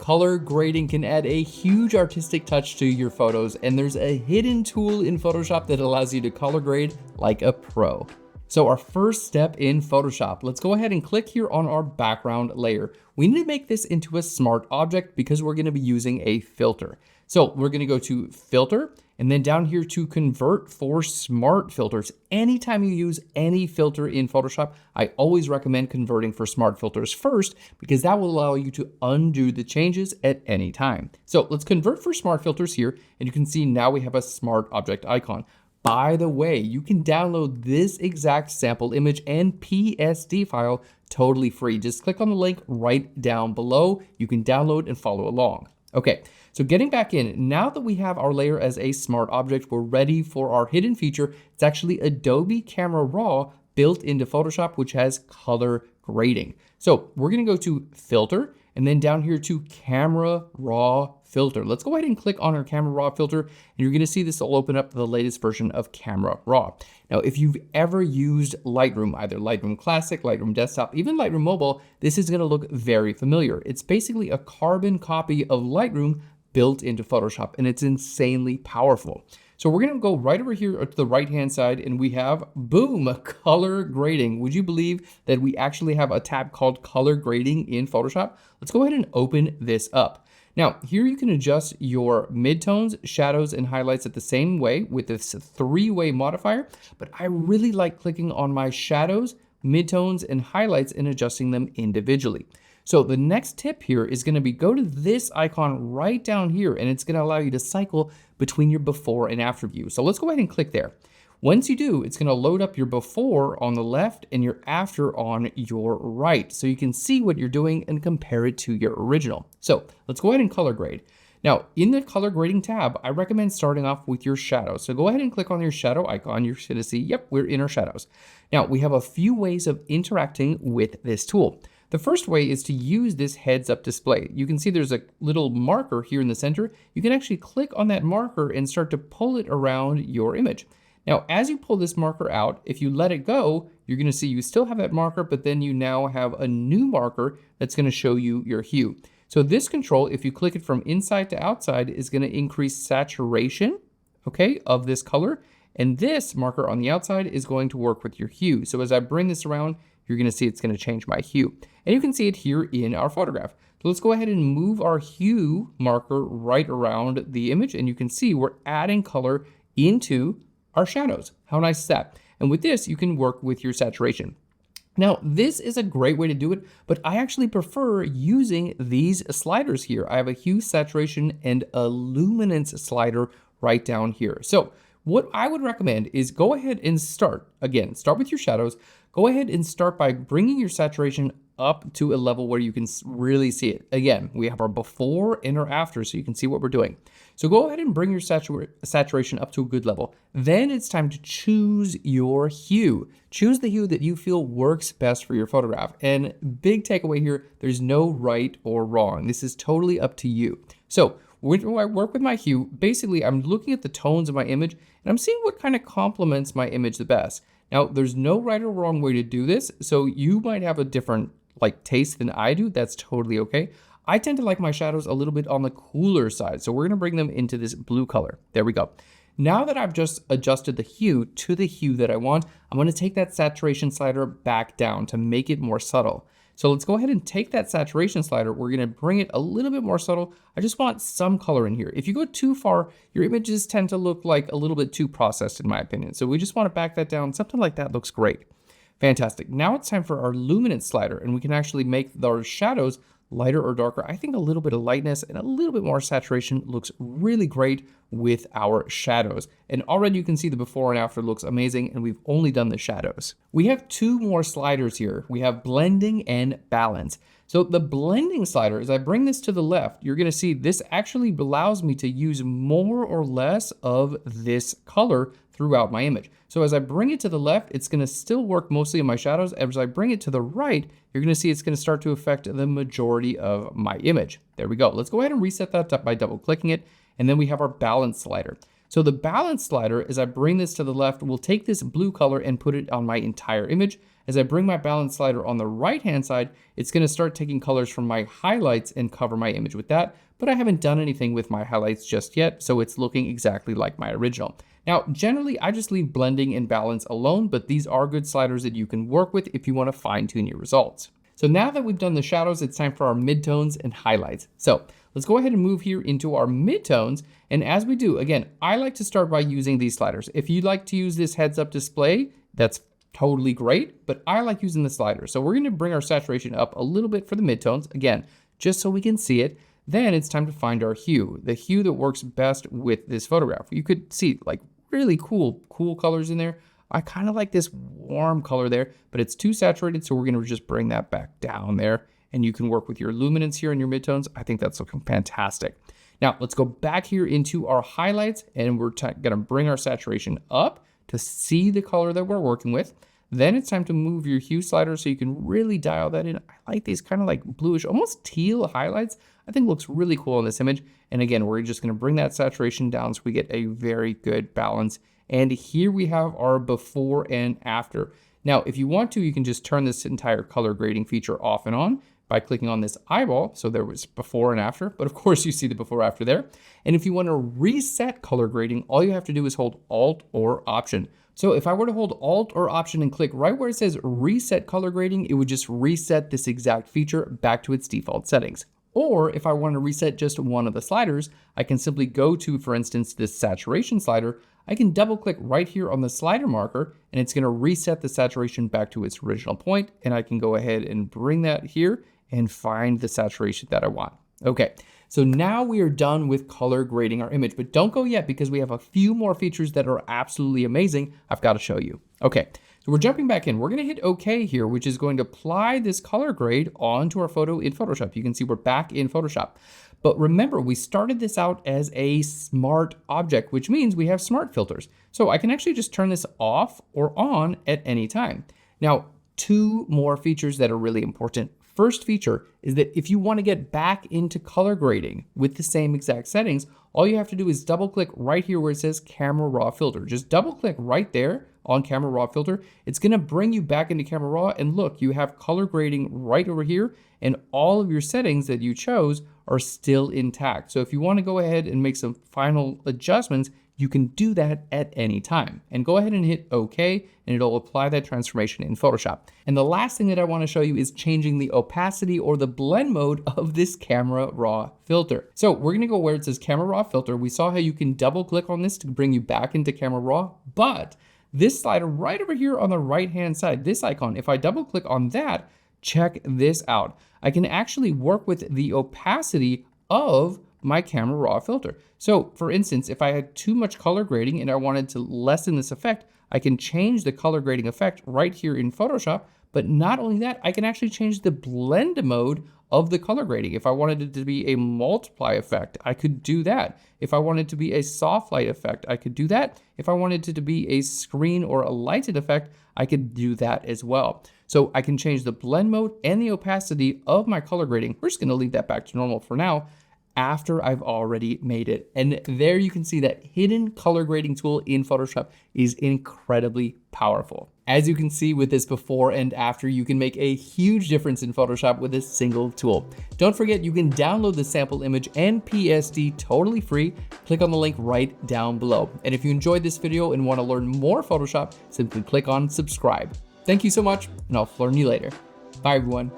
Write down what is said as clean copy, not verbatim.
color grading can add a huge artistic touch to your photos, and there's a hidden tool in Photoshop that allows you to color grade like a pro. So our first step in Photoshop, let's go ahead and click here on our background layer. We need to make this into a smart object because we're gonna be using a filter. So we're gonna go to Filter, and then down here to Convert for Smart Filters. Anytime you use any filter in Photoshop, I always recommend converting for smart filters first, because that will allow you to undo the changes at any time. So let's convert for smart filters here, and you can see now we have a smart object icon. By the way, you can download this exact sample image and PSD file totally free. Just click on the link right down below. You can download and follow along. Okay, so getting back in, now that we have our layer as a smart object, we're ready for our hidden feature. It's actually Adobe Camera Raw built into Photoshop, which has color grading. So we're gonna go to Filter, and then down here to Camera Raw Filter. Let's go ahead and click on our Camera Raw filter, and you're gonna see this will open up the latest version of Camera Raw. Now, if you've ever used Lightroom, either Lightroom Classic, Lightroom Desktop, even Lightroom Mobile, this is gonna look very familiar. It's basically a carbon copy of Lightroom built into Photoshop, and it's insanely powerful. So we're gonna go right over here to the right-hand side, and we have, boom, color grading. Would you believe that we actually have a tab called color grading in Photoshop? Let's go ahead and open this up. Now, here you can adjust your midtones, shadows, and highlights at the same way with this three-way modifier, but I really like clicking on my shadows, midtones, and highlights and adjusting them individually. So the next tip here is gonna be go to this icon right down here, and it's gonna allow you to cycle between your before and after view. So let's go ahead and click there. Once you do, it's gonna load up your before on the left and your after on your right. So you can see what you're doing and compare it to your original. So let's go ahead and color grade. Now, in the color grading tab, I recommend starting off with your shadows. So go ahead and click on your shadow icon. You're gonna see, yep, we're in our shadows. Now, we have a few ways of interacting with this tool. The first way is to use this heads up display. You can see there's a little marker here in the center. You can actually click on that marker and start to pull it around your image. Now, as you pull this marker out, if you let it go, you're gonna see you still have that marker, but then you now have a new marker that's gonna show you your hue. So this control, if you click it from inside to outside, is gonna increase saturation, okay, of this color. And this marker on the outside is going to work with your hue. So as I bring this around, you're gonna see it's gonna change my hue. And you can see it here in our photograph. So let's go ahead and move our hue marker right around the image, and you can see we're adding color into our shadows. How nice is that? And with this, you can work with your saturation. Now, this is a great way to do it, but I actually prefer using these sliders here. I have a hue, saturation, and a luminance slider right down here. So what I would recommend is go ahead and start with your shadows. Go ahead and start by bringing your saturation up to a level where you can really see it. Again, we have our before and our after, so you can see what we're doing. So go ahead and bring your saturation up to a good level. Then it's time to choose your hue. Choose the hue that you feel works best for your photograph. And big takeaway here, there's no right or wrong. This is totally up to you. So when I work with my hue, basically I'm looking at the tones of my image and I'm seeing what kind of complements my image the best. Now, there's no right or wrong way to do this, so you might have a different taste than I do. That's totally okay. I tend to like my shadows a little bit on the cooler side, so we're gonna bring them into this blue color. There we go. Now that I've just adjusted the hue to the hue that I want, I'm gonna take that saturation slider back down to make it more subtle. So let's go ahead and take that saturation slider. We're gonna bring it a little bit more subtle. I just want some color in here. If you go too far, your images tend to look like a little bit too processed in my opinion. So we just wanna back that down. Something like that looks great. Fantastic. Now it's time for our luminance slider, and we can actually make our shadows lighter or darker. I think a little bit of lightness and a little bit more saturation looks really great with our shadows. And already you can see the before and after looks amazing, and we've only done the shadows. We have two more sliders here. We have blending and balance. So the blending slider, as I bring this to the left, you're gonna see this actually allows me to use more or less of this color throughout my image. So as I bring it to the left, it's gonna still work mostly in my shadows. As I bring it to the right, you're gonna see it's gonna start to affect the majority of my image. There we go. Let's go ahead and reset that up by double clicking it. And then we have our balance slider. So the balance slider, as I bring this to the left, will take this blue color and put it on my entire image. As I bring my balance slider on the right-hand side, it's gonna start taking colors from my highlights and cover my image with that, but I haven't done anything with my highlights just yet, so it's looking exactly like my original. Now, generally, I just leave blending and balance alone, but these are good sliders that you can work with if you wanna fine-tune your results. So now that we've done the shadows, it's time for our midtones and highlights. So let's go ahead and move here into our midtones. And as we do, again, I like to start by using these sliders. If you'd like to use this heads-up display, that's totally great, but I like using the sliders. So we're gonna bring our saturation up a little bit for the midtones, again, just so we can see it. Then it's time to find our hue, the hue that works best with this photograph. You could see like really cool colors in there. I kind of like this warm color there, but it's too saturated, so we're gonna just bring that back down there, and you can work with your luminance here in your midtones. I think that's looking fantastic. Now, let's go back here into our highlights, and we're gonna bring our saturation up to see the color that we're working with. Then it's time to move your hue slider so you can really dial that in. I like these kind of like bluish, almost teal highlights. I think looks really cool in this image. And again, we're just gonna bring that saturation down so we get a very good balance. And here we have our before and after. Now, if you want to, you can just turn this entire color grading feature off and on by clicking on this eyeball. So there was before and after, but of course you see the before after there. And if you want to reset color grading, all you have to do is hold Alt or Option. So if I were to hold Alt or Option and click right where it says reset color grading, it would just reset this exact feature back to its default settings. Or if I want to reset just one of the sliders, I can simply go to, for instance, this saturation slider. I can double click right here on the slider marker, and it's gonna reset the saturation back to its original point. And I can go ahead and bring that here and find the saturation that I want. Okay, so now we are done with color grading our image, but don't go yet because we have a few more features that are absolutely amazing I've got to show you. Okay, so we're jumping back in. We're gonna hit OK here, which is going to apply this color grade onto our photo in Photoshop. You can see we're back in Photoshop. But remember, we started this out as a smart object, which means we have smart filters. So I can actually just turn this off or on at any time. Now, two more features that are really important. First feature is that if you want to get back into color grading with the same exact settings, all you have to do is double click right here where it says Camera Raw Filter. Just double click right there on Camera Raw Filter. It's going to bring you back into Camera Raw, and look, you have color grading right over here, and all of your settings that you chose are still intact. So if you want to go ahead and make some final adjustments, you can do that at any time. And go ahead and hit OK, and it'll apply that transformation in Photoshop. And the last thing that I want to show you is changing the opacity or the blend mode of this Camera Raw filter. So we're going to go where it says Camera Raw Filter. We saw how you can double click on this to bring you back into Camera Raw, but this slider right over here on the right-hand side, this icon, if I double click on that, check this out. I can actually work with the opacity of my Camera Raw filter. So for instance, if I had too much color grading and I wanted to lessen this effect, I can change the color grading effect right here in Photoshop. But not only that, I can actually change the blend mode of the color grading. If I wanted it to be a multiply effect, I could do that. If I wanted it to be a soft light effect, I could do that. If I wanted it to be a screen or a lighted effect, I could do that as well. So I can change the blend mode and the opacity of my color grading. We're just gonna leave that back to normal for now, after I've already made it. And there you can see that hidden color grading tool in Photoshop is incredibly powerful. As you can see with this before and after, you can make a huge difference in Photoshop with a single tool. Don't forget, you can download the sample image and PSD totally free. Click on the link right down below. And if you enjoyed this video and want to learn more Photoshop, simply click on subscribe. Thank you so much, and I'll Phlearn you later. Bye everyone.